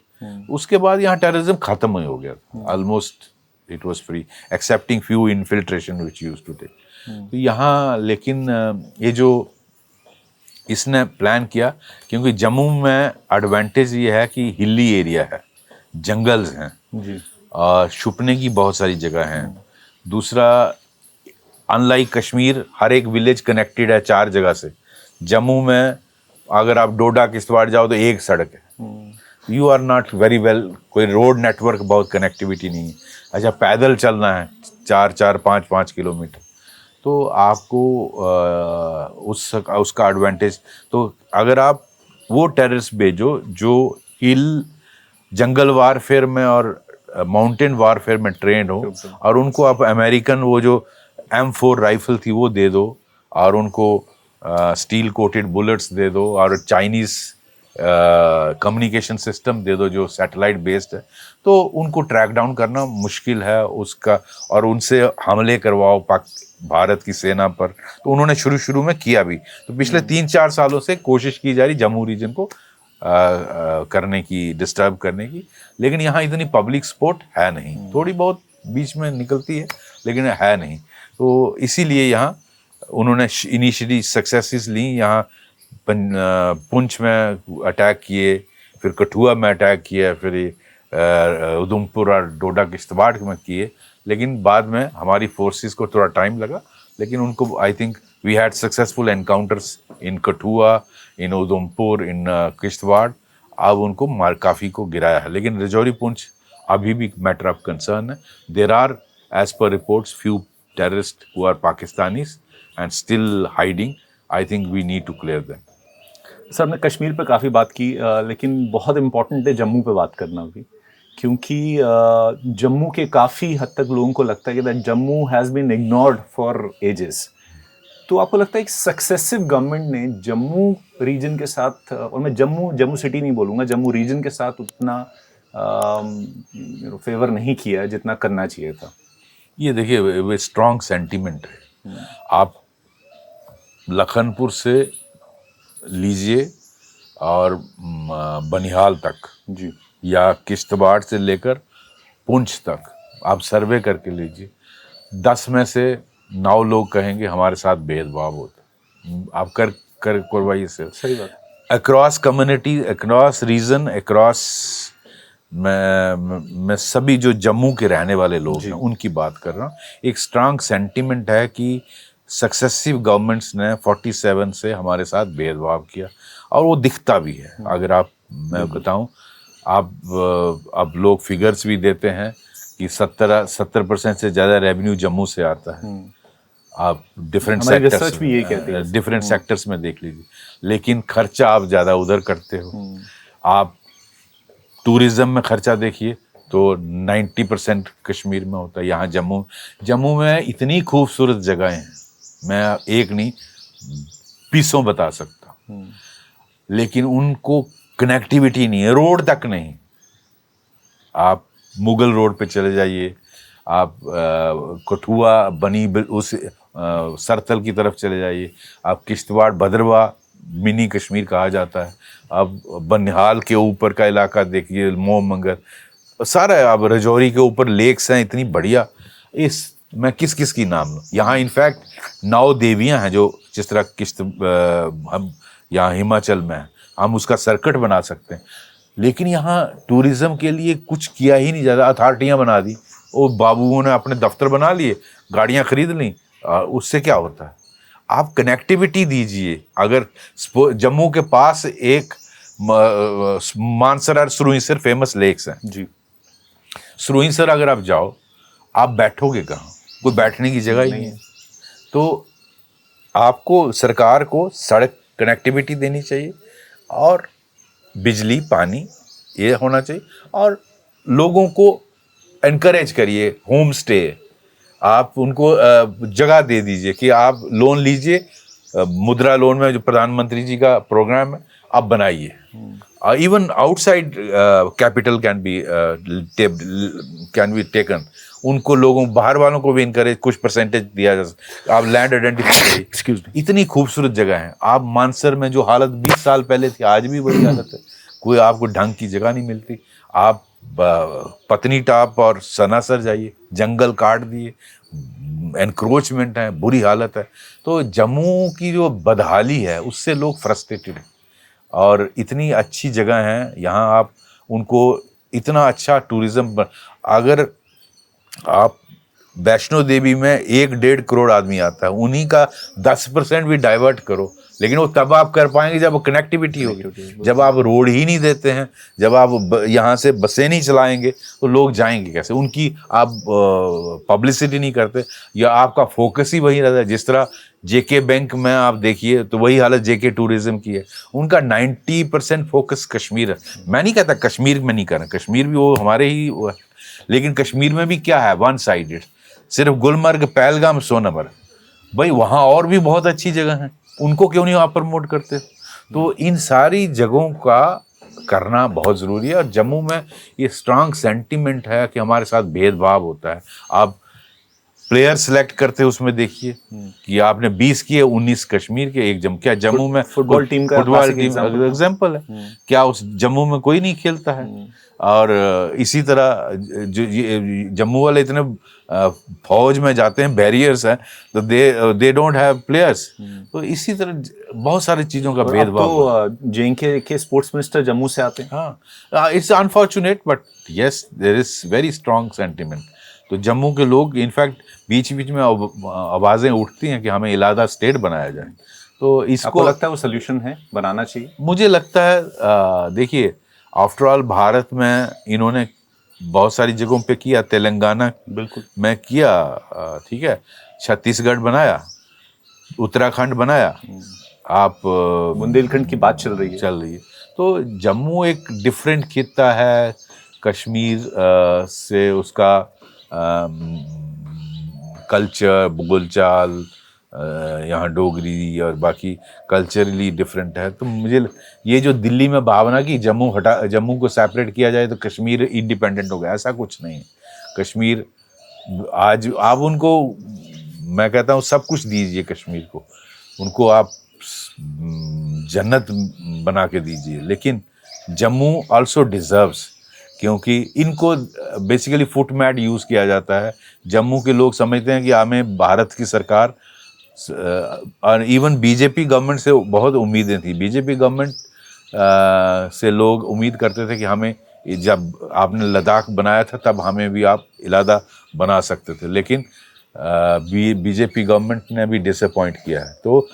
उसके बाद यहाँ टेररिज्म खत्म ही हो गया, almost it was free excepting few infiltration which used to take. तो यहाँ लेकिन ये जो इसने प्लान किया, क्योंकि जम्मू में एडवांटेज ये है कि हिली एरिया है, जंगल्स हैं जी, छुपने की बहुत सारी जगह हैं। दूसरा, अनलाइक कश्मीर हर एक विलेज कनेक्टेड है 4 जगह से। जम्मू में अगर आप डोडा किश्तवाड़ जाओ तो एक सड़क है, you are not very well, कोई रोड नेटवर्क बहुत कनेक्टिविटी नहीं है। अच्छा, पैदल चलना है 4-5 किलोमीटर, तो आपको उसका एडवांटेज। तो अगर आप वो टेररिस्ट भेजो जो हिल जंगल वारफेयर में और माउंटेन वारफेयर में ट्रेंड हो, और उनको आप अमेरिकन वो जो M4 राइफल थी वो दे दो, और उनको स्टील कोटेड बुलेट्स दे दो, और चाइनीज़ कम्युनिकेशन सिस्टम दे दो जो सैटेलाइट बेस्ड है, तो उनको ट्रैक डाउन करना मुश्किल है उसका, और उनसे हमले करवाओ भारत की सेना पर। तो उन्होंने शुरू में किया भी। तो पिछले 3-4 सालों से कोशिश की जा रही जम्मू रीजन को करने की, डिस्टर्ब करने की, लेकिन यहाँ इतनी पब्लिक सपोर्ट है नहीं। थोड़ी बहुत बीच में निकलती है लेकिन है नहीं। तो इसीलिए यहाँ उन्होंने इनिशियली सक्सेसेस ली। यहाँ पुंछ में अटैक किए, फिर कठुआ में अटैक किया, फिर उधमपुर और डोडा किश्तवाड़ में किए, लेकिन बाद में हमारी फोर्सेस को थोड़ा टाइम लगा, लेकिन उनको I think we had successful encounters in Kathua, in Udhampur, in Kishtwar. अब उनको काफ़ी को गिराया है, लेकिन राजौरी पुंछ अभी भी मैटर ऑफ कंसर्न है। There are as per reports few terrorist who are Pakistanis and still hiding. I think we need to clear them. Sir, हमने कश्मीर पे काफ़ी बात की, लेकिन बहुत इम्पोर्टेंट है जम्मू पे बात करना भी, क्योंकि जम्मू के काफ़ी हद तक लोगों को लगता है कि that Jammu has been ignored for ages. तो आपको लगता है कि सक्सेसिव गवर्नमेंट ने जम्मू रीजन के साथ, और मैं जम्मू सिटी नहीं बोलूँगा, जम्मू रीजन के साथ उतना फेवर नहीं किया जितना करना चाहिए था? ये देखिए, वे स्ट्रॉन्ग सेंटीमेंट है। आप लखनपुर से लीजिए और बनिहाल तक जी, या किश्तवाड़ से लेकर पुंछ तक आप सर्वे करके लीजिए, 10 में से 9 लोग कहेंगे हमारे साथ भेदभाव होता। आप करवाइए से। सही बात। Across community, across region, across मैं सभी जो जम्मू के रहने वाले लोग हैं उनकी बात कर रहा हूँ। एक स्ट्रांग सेंटीमेंट है कि सक्सेसिव गवर्नमेंट्स ने 47 से हमारे साथ भेदभाव किया, और वो दिखता भी है। अगर मैं बताऊं, अब लोग फिगर्स भी देते हैं कि 70% से ज़्यादा रेवेन्यू जम्मू से आता है। आप डिफरेंट सेक्टर्स में देख लीजिए, लेकिन खर्चा आप ज़्यादा उधर करते हो। आप टूरिज्म में खर्चा देखिए तो 90% कश्मीर में होता है। यहाँ जम्मू में इतनी खूबसूरत जगहें हैं, मैं एक नहीं पीसों बता सकता, लेकिन उनको कनेक्टिविटी नहीं है, रोड तक नहीं। आप मुगल रोड पे चले जाइए, आप कठुआ बनी उस सरथल की तरफ चले जाइए, आप किश्तवाड़ भद्रवाह मिनी कश्मीर कहा जाता है, अब बनिहाल के ऊपर का इलाका देखिए, मोहमंगर, सारा अब राजौरी के ऊपर लेक्स हैं इतनी बढ़िया। मैं किस की नाम लूँ। यहाँ इनफैक्ट 9 देवियाँ हैं, जो जिस तरह हम यहाँ हिमाचल में हैं, हम उसका सर्किट बना सकते हैं, लेकिन यहाँ टूरिज्म के लिए कुछ किया ही नहीं जाता। अथॉरिटियाँ बना दी, वो बाबुओं ने अपने दफ्तर बना लिए, गाड़ियाँ खरीद ली, उससे क्या होता है? आप कनेक्टिविटी दीजिए। अगर जम्मू के पास एक मानसर और सुरुईसर फेमस लेक्स हैं जी। सुरुईसर अगर आप जाओ, आप बैठोगे कहाँ? कोई बैठने की जगह ही नहीं है। तो आपको सरकार को सड़क कनेक्टिविटी देनी चाहिए, और बिजली पानी ये होना चाहिए, और लोगों को एनकरेज करिए। होम स्टे आप उनको जगह दे दीजिए कि आप लोन लीजिए, मुद्रा लोन में जो प्रधानमंत्री जी का प्रोग्राम है आप बनाइए। Even outside capital can be taken. उनको लोगों बाहर वालों को भी इनकरेज, कुछ परसेंटेज दिया जा सकता। आप लैंड आइडेंटिफाई करिए, इतनी खूबसूरत जगह है। आप मानसर में जो हालत 20 साल पहले थी, आज भी वही हालत है। कोई आपको ढंग की जगह नहीं मिलती। आप पत्नी टाप और सनासर जाइए, जंगल काट दिए, एनक्रोचमेंट है, बुरी हालत है। तो जम्मू की जो बदहाली है उससे लोग फ्रस्ट्रेटेड हैं, और इतनी अच्छी जगह है यहाँ। आप उनको इतना अच्छा टूरिज्म, अगर आप वैष्णो देवी में 1-1.5 करोड़ आदमी आता है, उन्हीं का 10% भी डाइवर्ट करो, लेकिन वो तब आप कर पाएंगे जब कनेक्टिविटी होगी। जब आप रोड ही नहीं देते हैं, जब आप यहाँ से बसें नहीं चलाएंगे, तो लोग जाएंगे कैसे? उनकी आप पब्लिसिटी नहीं करते, या आपका फोकस ही वही रहता है। जिस तरह जेके बैंक में आप देखिए तो वही हालत जेके टूरिज्म की है। उनका 90% फोकस कश्मीर है। मैं नहीं कहता कश्मीर में नहीं करना, कश्मीर भी वो हमारे ही वो है, लेकिन कश्मीर में भी क्या है, वन साइडेड, सिर्फ गुलमर्ग, पहलगाम, सोनमर्ग। भाई वहाँ और भी बहुत अच्छी जगह हैं, उनको क्यों नहीं आप प्रमोट करते? तो इन सारी जगहों का करना बहुत ज़रूरी है। और जम्मू में ये स्ट्रांग सेंटिमेंट है कि हमारे साथ भेदभाव होता है। आप प्लेयर सेलेक्ट करते हैं, उसमें देखिए कि आपने 20 किए, 19 कश्मीर के, एक क्या जम्मू में फुटबॉल टीम का फुटबॉल classic टीम एग्जाम्पल है, क्या उस जम्मू में कोई नहीं खेलता है? और इसी तरह जम्मू वाले इतने फौज में जाते हैं, बैरियर्स हैं, तो दे डोंट हैव प्लेयर्स। तो इसी तरह बहुत सारी चीज़ों का भेदभाव। तो जेएनके के स्पोर्ट्स मिनिस्टर जम्मू से आते हैं। हाँ, it's unfortunate but yes there is very strong sentiment. तो जम्मू के लोग इनफैक्ट बीच बीच में आवाज़ें उठती हैं कि हमें इलादा स्टेट बनाया जाए। तो इसको आपको लगता है वो सोल्यूशन है, बनाना चाहिए? मुझे लगता है देखिए, आफ्टर ऑल भारत में इन्होंने बहुत सारी जगहों पे किया, तेलंगाना बिल्कुल में किया, ठीक है, छत्तीसगढ़ बनाया, उत्तराखंड बनाया, आप बुंदेलखंड की बात चल रही है। तो जम्मू एक डिफरेंट खित्ता है कश्मीर से, उसका कल्चर, बोलचाल, यहाँ डोगरी और बाकी कल्चरली डिफरेंट है। तो मुझे ये जो दिल्ली में भावना कि जम्मू को सेपरेट किया जाए तो कश्मीर इंडिपेंडेंट हो गया, ऐसा कुछ नहीं है। कश्मीर आज आप उनको, मैं कहता हूँ सब कुछ दीजिए कश्मीर को, उनको आप जन्नत बना के दीजिए, लेकिन जम्मू आल्सो डिजर्व्स, क्योंकि इनको बेसिकली फुट मैट यूज़ किया जाता है। जम्मू के लोग समझते हैं कि हमें भारत की सरकार और इवन बीजेपी गवर्नमेंट से बहुत उम्मीदें थी। बीजेपी गवर्नमेंट से लोग उम्मीद करते थे कि हमें, जब आपने लद्दाख बनाया था तब हमें भी आप इलादा बना सकते थे, लेकिन बीजेपी गवर्नमेंट ने भी डिसअपॉइंट किया है। तो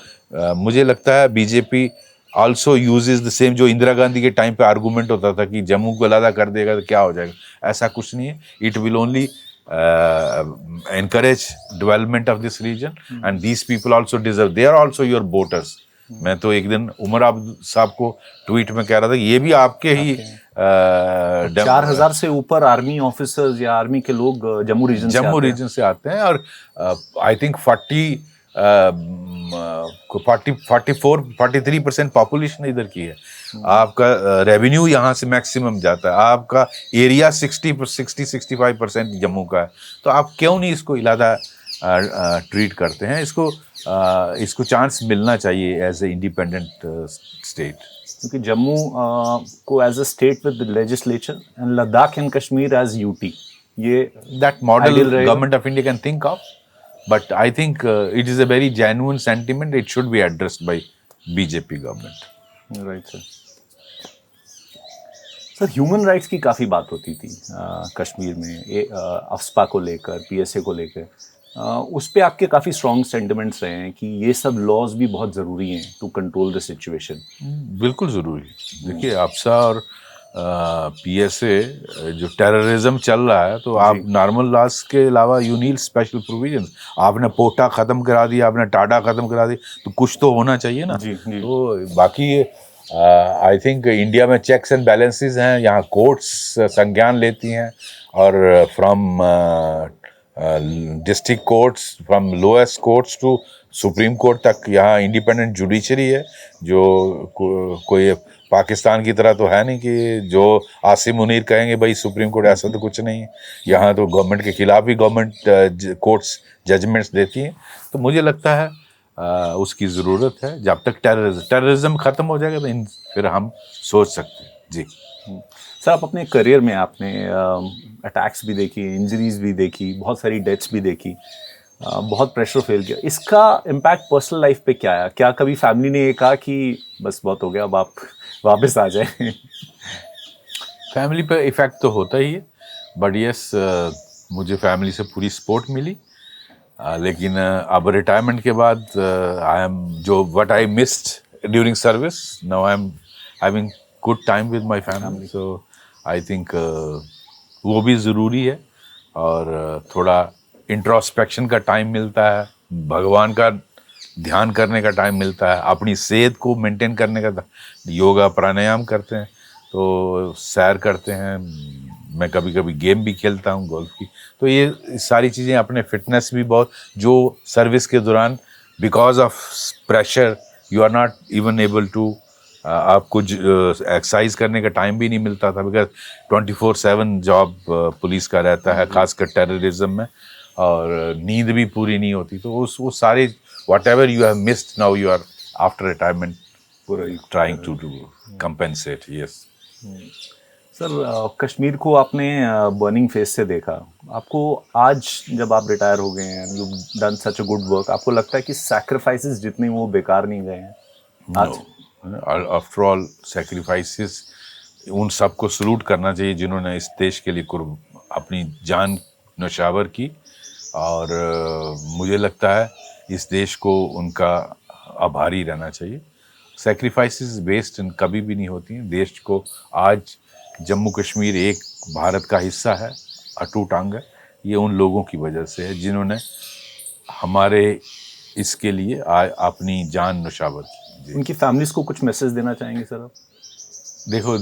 मुझे लगता है BJP also uses the same, जो इंदिरा गांधी के टाइम पे आर्गूमेंट होता था कि जम्मू को अलग कर देगा तो क्या हो जाएगा, ऐसा कुछ नहीं है। It will only encourage development of this region and these people also deserve, they are also your voters। मैं तो एक दिन उमर अब्दुल साहब को ट्वीट में कह रहा था कि ये भी आपके ही 4000 से ऊपर आर्मी ऑफिसर्स या आर्मी के लोग जम्मू रीजन से आते हैं। और आई थिंक 43% पॉपुलेशन इधर की है। आपका रेवेन्यू यहाँ से मैक्सिमम जाता है, आपका एरिया 60-65% जम्मू का है। तो आप क्यों नहीं इसको इलादा ट्रीट करते हैं? इसको चांस मिलना चाहिए एज ए इंडिपेंडेंट स्टेट, क्योंकि जम्मू को as a state with legislature and Ladakh and Kashmir as UT, ये that model government of India can think of, but I think it is a very genuine sentiment. It should be addressed by BJP government. Right sir. Sir human rights की काफ़ी बात होती थी कश्मीर में, AFSPA को लेकर, PSA को लेकर, उस पर आपके काफ़ी स्ट्रॉन्ग सेंटिमेंट्स रहे हैं कि ये सब लॉज भी बहुत ज़रूरी हैं टू कंट्रोल द सिचुएशन। बिल्कुल ज़रूरी। देखिए अफ्सा और पीएसए जो टेररिज्म चल रहा है, तो आप नॉर्मल लॉज के अलावा यू नीड स्पेशल प्रोविजंस। आपने पोटा ख़त्म करा दिया, आपने टाडा ख़त्म करा दी, तो कुछ तो होना चाहिए ना। जी। तो बाकी आई थिंक इंडिया में चेक्स एंड बैलेंसेस हैं, यहाँ कोर्ट्स संज्ञान लेती हैं, और from district courts, from lowest courts to supreme court तक यहाँ इंडिपेंडेंट जुडिशरी है, जो कोई पाकिस्तान की तरह तो है नहीं कि जो आसिम मुनीर कहेंगे भाई सुप्रीम कोर्ट, ऐसा तो कुछ नहीं है। यहाँ तो गवर्नमेंट के खिलाफ ही गवर्नमेंट कोर्ट्स जजमेंट्स देती हैं। तो मुझे लगता है उसकी ज़रूरत है। जब तक टेररिज्म ख़त्म हो जाएगा तो फिर हम सोच सकते हैं। जी सर, आप अपने करियर में आपने अटैक्स भी देखी, इंजरीज भी देखी, बहुत सारी डेथ्स भी देखी, बहुत प्रेशर फील किया। इसका इम्पैक्ट पर्सनल लाइफ पे क्या है? क्या कभी फैमिली ने ये कहा कि बस बहुत हो गया, अब आप वापस आ जाए? फैमिली पे इफ़ेक्ट तो होता ही है, बट यस मुझे फैमिली से पूरी सपोर्ट मिली। लेकिन अब रिटायरमेंट के बाद आई एम जो what I missed during service, now I am having good time with my family. So I think वो भी ज़रूरी है, और थोड़ा इंट्रोस्पेक्शन का टाइम मिलता है, भगवान का ध्यान करने का टाइम मिलता है, अपनी सेहत को मेंटेन करने का, योगा प्राणायाम करते हैं, तो सैर करते हैं, मैं कभी कभी गेम भी खेलता हूँ गोल्फ की। तो ये सारी चीज़ें, अपने फिटनेस भी बहुत, जो सर्विस के दौरान because of pressure you are not even able to, आपको एक्सरसाइज करने का टाइम भी नहीं मिलता था, बिकॉज 24/7 जॉब पुलिस का रहता है, खासकर टेररिज्म में, और नींद भी पूरी नहीं होती। तो वो सारे whatever you have missed, now you are after retirement पूरा trying to do compensate. Yes sir, Kashmir को आपने बर्निंग फेज से देखा, आपको आज जब आप रिटायर हो गए हैं, you done such a good work, आपको लगता है कि सैक्रिफाइसेस जितने वो बेकार नहीं गए हैं आज? आफ्टर ऑल सेक्रीफाइसेस उन सबको सलूट करना चाहिए जिन्होंने इस देश के लिए अपनी जान नौशावर की, और मुझे लगता है इस देश को उनका आभारी रहना चाहिए। सेक्रीफाइसेस वेस्ट कभी भी नहीं होती हैं। देश को आज जम्मू कश्मीर एक भारत का हिस्सा है, अटूट अंग है, ये उन लोगों की वजह से है जिन्होंने हमारे इसके लिए अपनी जान नौशावर की। जी। उनकी फैमिलीज को कुछ मैसेज देना चाहेंगे सर आप? देखो,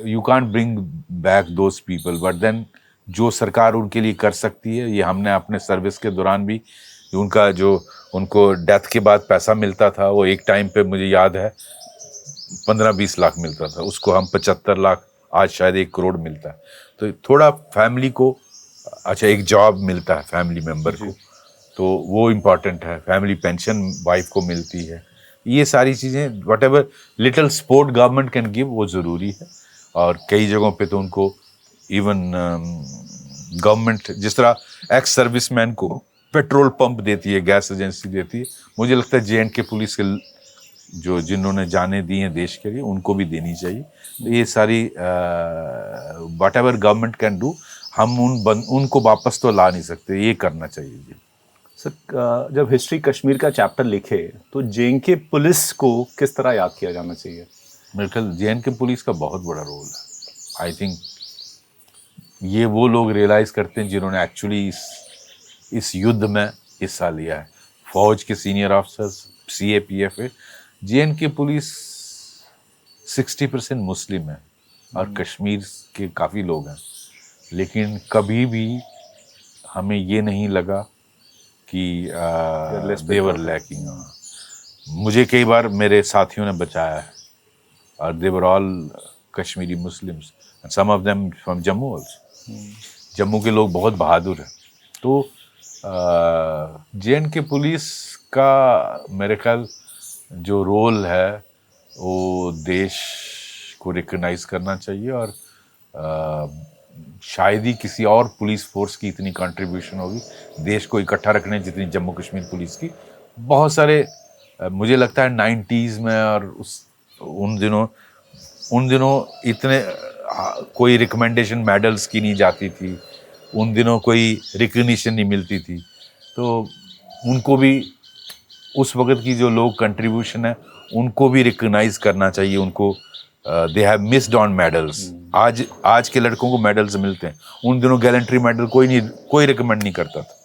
you can't bring back those people, but then जो सरकार उनके लिए कर सकती है, ये हमने अपने सर्विस के दौरान भी उनका जो उनको डेथ के बाद पैसा मिलता था, वो एक टाइम पे मुझे याद है 15-20 लाख मिलता था, उसको हम 75 लाख, आज शायद 1 करोड़ मिलता है। तो थोड़ा फैमिली को, अच्छा, एक जॉब मिलता है फैमिली मेम्बर को, तो वो इम्पॉर्टेंट है। फैमिली पेंशन वाइफ को मिलती है। ये सारी चीज़ें, what ever little support government can give, वो ज़रूरी है। और कई जगहों पे तो उनको इवन गवर्नमेंट जिस तरह एक्स सर्विसमैन को पेट्रोल पंप देती है, गैस एजेंसी देती है, मुझे लगता है J&K पुलिस के जो जिन्होंने जाने दी हैं देश के लिए, उनको भी देनी चाहिए। तो ये सारी what ever government can do, हम उनको वापस तो ला नहीं सकते, ये करना चाहिए जी। सर, जब हिस्ट्री कश्मीर का चैप्टर लिखे तो J&K पुलिस को किस तरह याद किया जाना चाहिए? मेरे ख्याल J&K पुलिस का बहुत बड़ा रोल है। आई थिंक ये वो लोग रियलाइज़ करते हैं जिन्होंने एक्चुअली इस युद्ध में हिस्सा लिया है। फौज के senior officers, CAPF, J&K police 60% मुस्लिम है, और कश्मीर के काफ़ी लोग हैं, लेकिन कभी भी हमें ये नहीं लगा कि देवर लैकिंग। मुझे कई बार मेरे साथियों ने बचाया है, और they were all Kashmiri Muslims, and some of them from Jammu also. Jammu के लोग बहुत बहादुर हैं। तो J&K पुलिस का मेरे ख्याल जो रोल है, वो देश को रिकग्नाइज करना चाहिए, और शायद ही किसी और पुलिस फोर्स की इतनी कंट्रीब्यूशन होगी देश को इकट्ठा रखने जितनी जम्मू कश्मीर पुलिस की। बहुत सारे मुझे लगता है 90s में, और उन दिनों इतने कोई रिकमेंडेशन मेडल्स की नहीं जाती थी, उन दिनों कोई रिकग्निशन नहीं मिलती थी। तो उनको भी, उस वक्त की जो लोग कंट्रीब्यूशन है, उनको भी रिकग्नाइज करना चाहिए। उनको they have missed on medals. आज के लड़कों को मेडल्स मिलते हैं, उन दिनों गैलेंट्री मेडल कोई रिकमेंड नहीं करता था,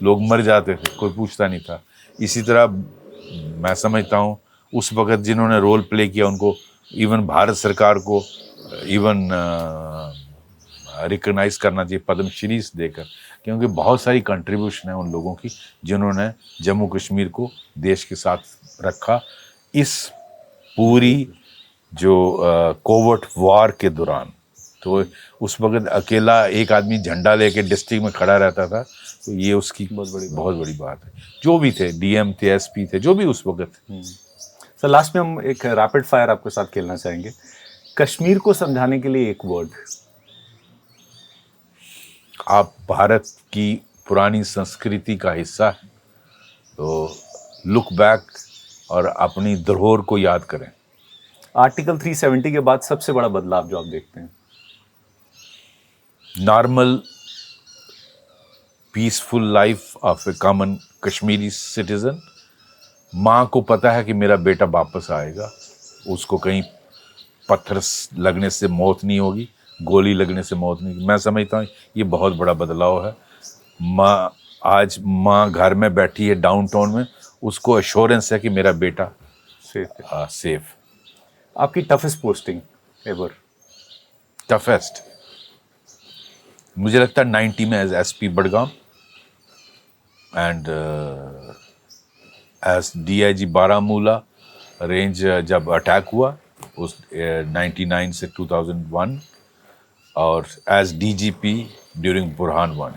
लोग मर जाते थे, कोई पूछता नहीं था। इसी तरह मैं समझता हूँ उस वक्त जिन्होंने रोल प्ले किया, उनको इवन भारत सरकार को इवन रिकग्नाइज करना चाहिए पद्मश्री देकर, क्योंकि बहुत सारी कंट्रीब्यूशन है उन लोगों की जिन्होंने जम्मू कश्मीर को देश के साथ रखा इस पूरी जो कोवर्ट वॉर के दौरान। तो उस वक्त अकेला एक आदमी झंडा लेके डिस्ट्रिक्ट में खड़ा रहता था, तो ये उसकी बहुत बड़ी बात है। जो भी थे, DM थे, SP थे, जो भी उस वक्त। सर, लास्ट में हम एक रैपिड फायर आपके साथ खेलना चाहेंगे। कश्मीर को समझाने के लिए एक वर्ड। आप भारत की पुरानी संस्कृति का हिस्सा है, तो लुक बैक और अपनी धरोहर को याद करें। आर्टिकल 370 के बाद सबसे बड़ा बदलाव जो आप देखते हैं? Normal peaceful life of A common Kashmiri citizen. माँ को पता है कि मेरा बेटा वापस आएगा, उसको कहीं पत्थर लगने से मौत नहीं होगी, गोली लगने से मौत नहीं। मैं समझता हूँ ये बहुत बड़ा बदलाव है। आज माँ घर में बैठी है डाउनटाउन में, उसको एश्योरेंस है कि मेरा बेटा सेफ। आपकी टफेस्ट पोस्टिंग एवर? टफेस्ट मुझे लगता है 90 में as SP Budgam and as DIG Baramulla range जब अटैक हुआ उस 99 से 2001, और as DGP during Burhan Wani.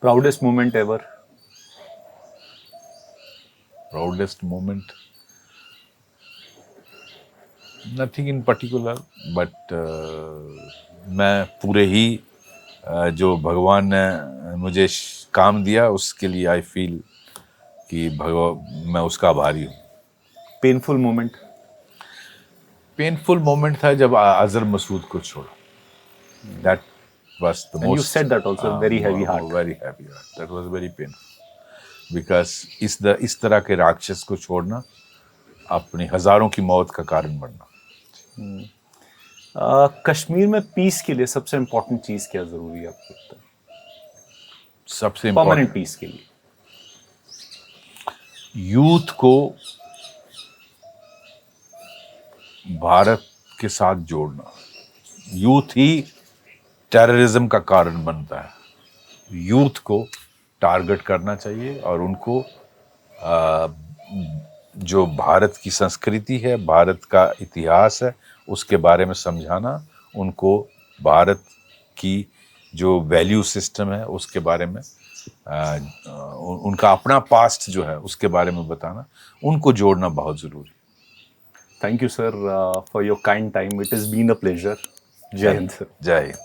Proudest moment ever? Proudest moment, nothing in particular, but मैं पूरे ही जो भगवान ने मुझे काम दिया उसके लिए आई फील कि मैं उसका आभारी हूँ। Painful moment? पेनफुल मोमेंट था जब अजहर मसूद को छोड़ा। That was the And you most, said that also, very heavy heart. Very heavy heart, that was very painful, because इस तरह के राक्षस को छोड़ना अपनी हजारों की मौत का कारण बनना। कश्मीर में पीस के लिए सबसे इम्पोर्टेंट चीज क्या जरूरी है आपको लगता है? सबसे परमानेंट इम्पोर्टेंट, पीस के लिए यूथ को भारत के साथ जोड़ना। यूथ ही टेररिज्म का कारण बनता है। यूथ को टारगेट करना चाहिए और उनको जो भारत की संस्कृति है, भारत का इतिहास है, उसके बारे में समझाना, उनको भारत की जो वैल्यू सिस्टम है उसके बारे में उनका अपना पास्ट जो है उसके बारे में बताना, उनको जोड़ना बहुत ज़रूरी। Thank you sir for your kind time, it is been a pleasure. जय हिंद सर। जय हिंद।